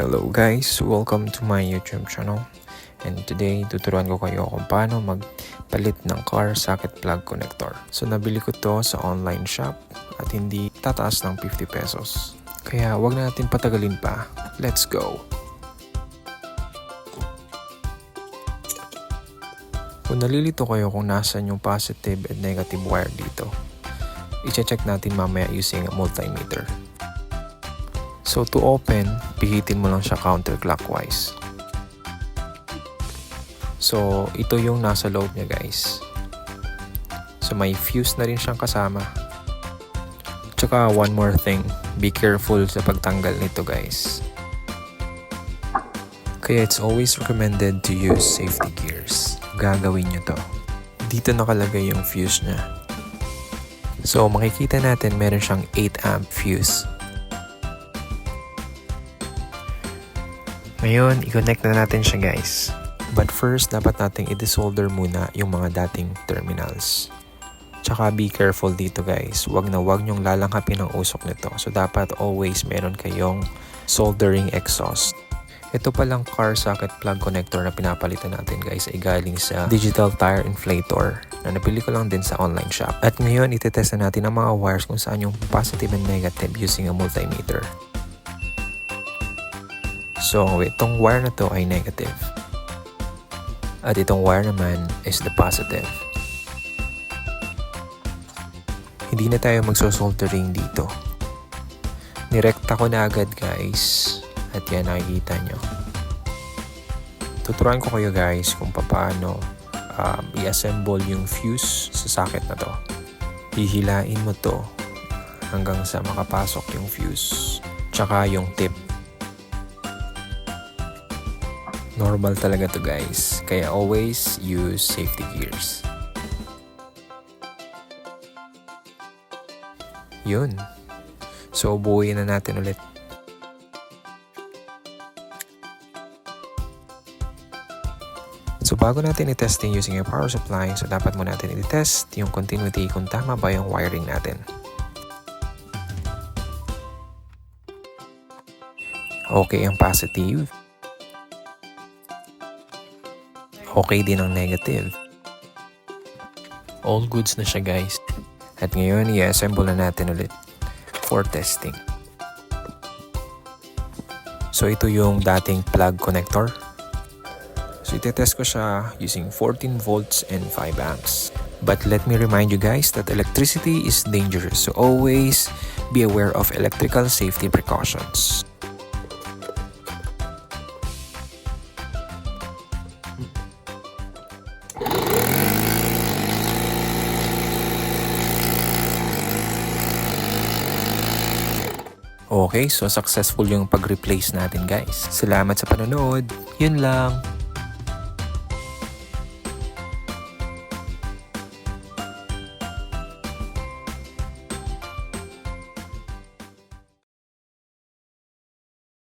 Hello guys, welcome to my YouTube channel. And today, tuturuan ko kayo kung paano magpalit ng car socket plug connector. So nabili ko to sa online shop at hindi tataas ng 50 pesos. Kaya wag na natin patagalin pa. Let's go! Kung nalilito kayo kung nasan yung positive and negative wire dito, i-check natin mamaya using a multimeter. So to open, pihitin mo lang siya counterclockwise. So ito yung nasa loob niya guys. So may fuse na rin siyang kasama. Tsaka one more thing, be careful sa pagtanggal nito guys. Kaya it's always recommended to use safety gears. Gagawin nyo to. Dito nakalagay yung fuse niya. So makikita natin meron siyang 8 amp fuse. Ngayon, i-connect na natin siya guys. But first, dapat nating i-desolder muna yung mga dating terminals. Tsaka be careful dito guys. Wag na wag nyong lalangkapin ang usok nito. So dapat always meron kayong soldering exhaust. Ito palang car socket plug connector na pinapalitan natin guys ay galing sa digital tire inflator na nabili ko lang din sa online shop. At ngayon, itetest na natin ang mga wires kung saan yung positive and negative using a multimeter. So, itong wire na to ay negative. At itong wire naman is the positive. Hindi na tayo magsosoldering dito. Nirekta ko na agad guys. At yan nakikita nyo. Tuturuan ko kayo guys kung paano i-assemble yung fuse sa socket na to. Hihilain mo to hanggang sa makapasok yung fuse. Tsaka yung tip. Normal talaga to guys, kaya always use safety gears. Yun. So, buuin na natin ulit. So, bago natin i-testing using a power supply, so dapat mo natin i-test yung continuity kung tama ba yung wiring natin. Okay ang positive. Okay din ang negative. All goods na siya guys. At ngayon, i-assemble na natin ulit for testing. So ito yung dating plug connector. So itetest ko siya using 14 volts and 5 amps. But let me remind you guys that electricity is dangerous. So always be aware of electrical safety precautions. Okay, so successful yung pag-replace natin guys. Salamat sa panonood. Yun lang.